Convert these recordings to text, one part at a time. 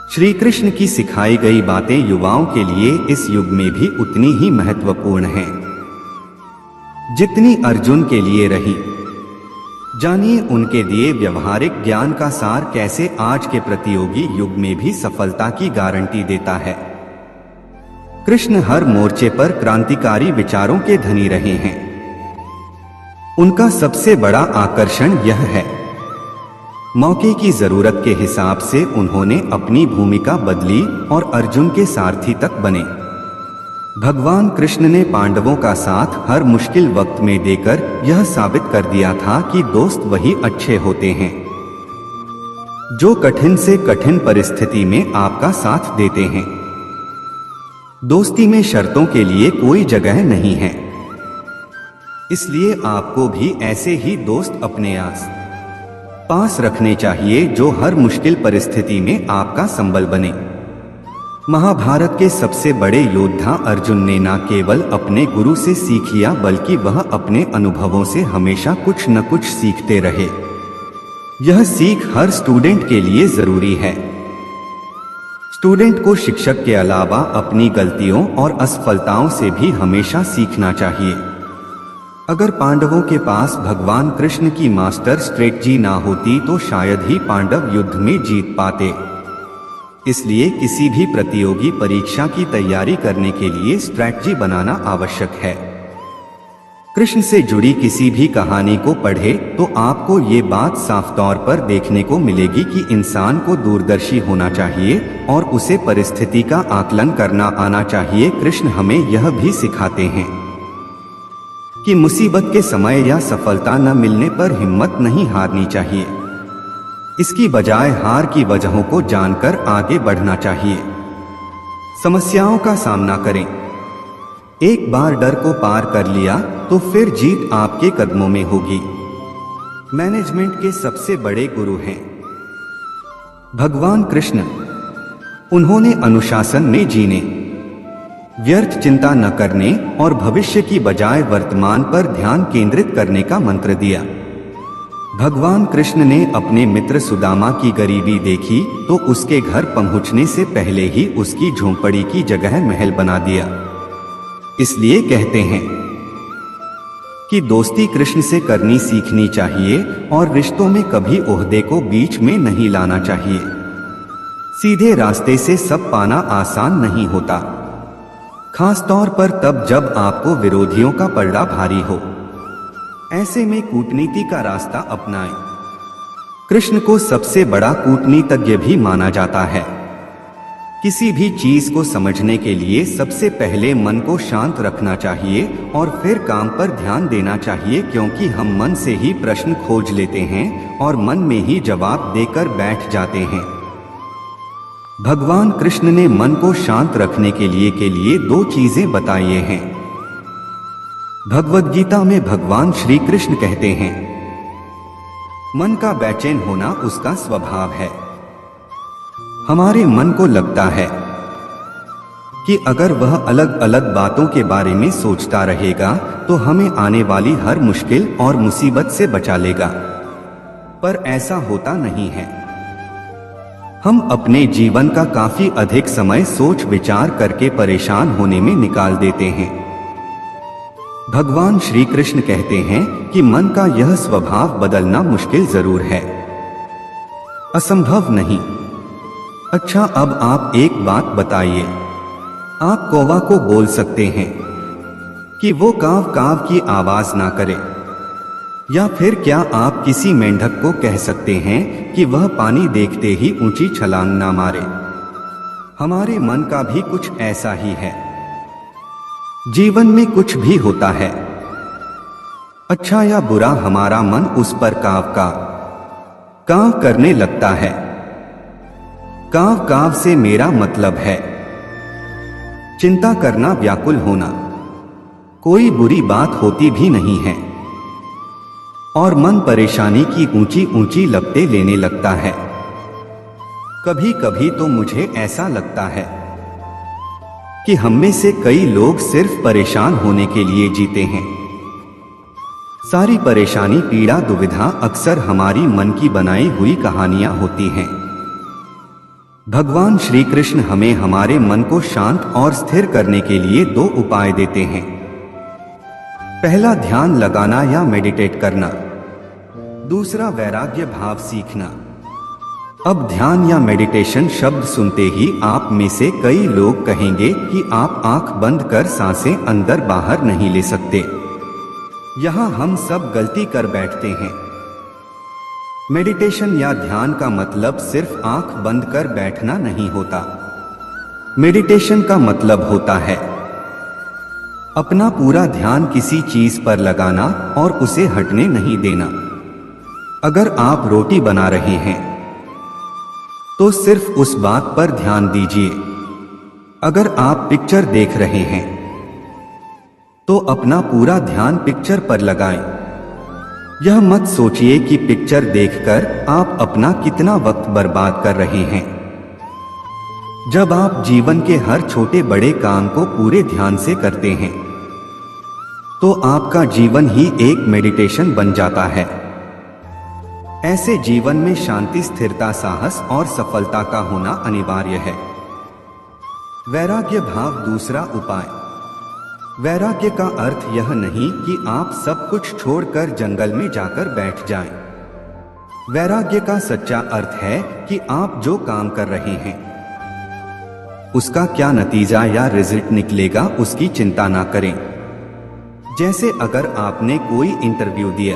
श्री कृष्ण की सिखाई गई बातें युवाओं के लिए इस युग में भी उतनी ही महत्वपूर्ण हैं जितनी अर्जुन के लिए रही। जानिए उनके दिए व्यवहारिक ज्ञान का सार कैसे आज के प्रतियोगी युग में भी सफलता की गारंटी देता है। कृष्ण हर मोर्चे पर क्रांतिकारी विचारों के धनी रहे हैं। उनका सबसे बड़ा आकर्षण यह है, मौके की जरूरत के हिसाब से उन्होंने अपनी भूमिका बदली और अर्जुन के सारथी तक बने। भगवान कृष्ण ने पांडवों का साथ हर मुश्किल वक्त में देकर यह साबित कर दिया था कि दोस्त वही अच्छे होते हैं जो कठिन से कठिन परिस्थिति में आपका साथ देते हैं। दोस्ती में शर्तों के लिए कोई जगह नहीं है, इसलिए आपको भी ऐसे ही दोस्त अपने आस पास रखने चाहिए जो हर मुश्किल परिस्थिति में आपका संबल बने। महाभारत के सबसे बड़े योद्धा अर्जुन ने न केवल अपने गुरु से सीख लिया बल्कि वह अपने अनुभवों से हमेशा कुछ न कुछ सीखते रहे। यह सीख हर स्टूडेंट के लिए जरूरी है। स्टूडेंट को शिक्षक के अलावा अपनी गलतियों और असफलताओं से भी हमेशा सीखना चाहिए। अगर पांडवों के पास भगवान कृष्ण की मास्टर स्ट्रेटजी ना होती तो शायद ही पांडव युद्ध में जीत पाते। इसलिए किसी भी प्रतियोगी परीक्षा की तैयारी करने के लिए स्ट्रैटेजी बनाना आवश्यक है। कृष्ण से जुड़ी किसी भी कहानी को पढ़े तो आपको ये बात साफ तौर पर देखने को मिलेगी कि इंसान को दूरदर्शी होना चाहिए और उसे परिस्थिति का आकलन करना आना चाहिए। कृष्ण हमें यह भी सिखाते हैं कि मुसीबत के समय या सफलता न मिलने पर हिम्मत नहीं हारनी चाहिए। इसकी बजाय हार की वजहों को जानकर आगे बढ़ना चाहिए। समस्याओं का सामना करें। एक बार डर को पार कर लिया तो फिर जीत आपके कदमों में होगी। मैनेजमेंट के सबसे बड़े गुरु हैं भगवान कृष्ण। उन्होंने अनुशासन में जीने, व्यर्थ चिंता न करने और भविष्य की बजाय वर्तमान पर ध्यान केंद्रित करने का मंत्र दिया। भगवान कृष्ण ने अपने मित्र सुदामा की गरीबी देखी तो उसके घर पहुंचने से पहले ही उसकी झोंपड़ी की जगह महल बना दिया। इसलिए कहते हैं कि दोस्ती कृष्ण से करनी सीखनी चाहिए और रिश्तों में कभी ओहदे को बीच में नहीं लाना चाहिए। सीधे रास्ते से सब पाना आसान नहीं होता, खासतौर पर तब जब आपको विरोधियों का पलड़ा भारी हो। ऐसे में कूटनीति का रास्ता अपनाएं। कृष्ण को सबसे बड़ा कूटनीतिज्ञ भी माना जाता है। किसी भी चीज को समझने के लिए सबसे पहले मन को शांत रखना चाहिए और फिर काम पर ध्यान देना चाहिए, क्योंकि हम मन से ही प्रश्न खोज लेते हैं और मन में ही जवाब देकर बैठ जाते हैं। भगवान कृष्ण ने मन को शांत रखने के लिए दो चीजें बताई हैं। भगवद गीता में भगवान श्री कृष्ण कहते हैं, मन का बेचैन होना उसका स्वभाव है। हमारे मन को लगता है कि अगर वह अलग अलग बातों के बारे में सोचता रहेगा तो हमें आने वाली हर मुश्किल और मुसीबत से बचा लेगा, पर ऐसा होता नहीं है। हम अपने जीवन का काफी अधिक समय सोच विचार करके परेशान होने में निकाल देते हैं। भगवान श्री कृष्ण कहते हैं कि मन का यह स्वभाव बदलना मुश्किल जरूर है, असंभव नहीं। अच्छा, अब आप एक बात बताइए, आप कौवा को बोल सकते हैं कि वो काव काव की आवाज ना करे, या फिर क्या आप किसी मेंढक को कह सकते हैं कि वह पानी देखते ही ऊंची छलांग ना मारे? हमारे मन का भी कुछ ऐसा ही है। जीवन में कुछ भी होता है, अच्छा या बुरा, हमारा मन उस पर काव करने लगता है। काव से मेरा मतलब है चिंता करना, व्याकुल होना। कोई बुरी बात होती भी नहीं है और मन परेशानी की ऊंची ऊंची लपटें लेने लगता है। कभी कभी तो मुझे ऐसा लगता है कि हम में से कई लोग सिर्फ परेशान होने के लिए जीते हैं। सारी परेशानी, पीड़ा, दुविधा अक्सर हमारी मन की बनाई हुई कहानियां होती हैं। भगवान श्री कृष्ण हमें हमारे मन को शांत और स्थिर करने के लिए 2 उपाय देते हैं। पहला, ध्यान लगाना या मेडिटेट करना। दूसरा, वैराग्य भाव सीखना। अब ध्यान या मेडिटेशन शब्द सुनते ही आप में से कई लोग कहेंगे कि आप आंख बंद कर सांसें अंदर बाहर नहीं ले सकते। यहां हम सब गलती कर बैठते हैं। मेडिटेशन या ध्यान का मतलब सिर्फ आंख बंद कर बैठना नहीं होता। मेडिटेशन का मतलब होता है अपना पूरा ध्यान किसी चीज पर लगाना और उसे हटने नहीं देना। अगर आप रोटी बना रहे हैं तो सिर्फ उस बात पर ध्यान दीजिए। अगर आप पिक्चर देख रहे हैं तो अपना पूरा ध्यान पिक्चर पर लगाएं। यह मत सोचिए कि पिक्चर देखकर आप अपना कितना वक्त बर्बाद कर रहे हैं। जब आप जीवन के हर छोटे बड़े काम को पूरे ध्यान से करते हैं तो आपका जीवन ही एक मेडिटेशन बन जाता है। ऐसे जीवन में शांति, स्थिरता, साहस और सफलता का होना अनिवार्य है। वैराग्य भाव दूसरा उपाय। वैराग्य का अर्थ यह नहीं कि आप सब कुछ छोड़कर जंगल में जाकर बैठ जाएं। वैराग्य का सच्चा अर्थ है कि आप जो काम कर रहे हैं उसका क्या नतीजा या रिजल्ट निकलेगा उसकी चिंता ना करें। जैसे अगर आपने कोई इंटरव्यू दिया,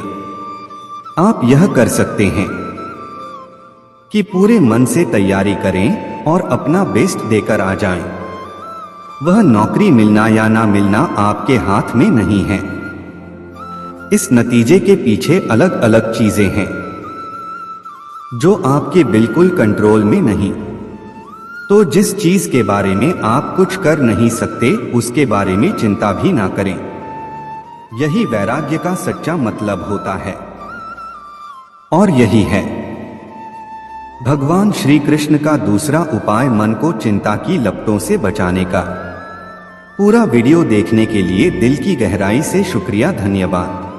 आप यह कर सकते हैं कि पूरे मन से तैयारी करें और अपना बेस्ट देकर आ जाएं। वह नौकरी मिलना या ना मिलना आपके हाथ में नहीं है। इस नतीजे के पीछे अलग अलग चीजें हैं जो आपके बिल्कुल कंट्रोल में नहीं। तो जिस चीज के बारे में आप कुछ कर नहीं सकते उसके बारे में चिंता भी ना करें। यही वैराग्य का सच्चा मतलब होता है। और यही है भगवान श्री कृष्ण का दूसरा उपाय मन को चिंता की लपटों से बचाने का। पूरा वीडियो देखने के लिए दिल की गहराई से शुक्रिया, धन्यवाद।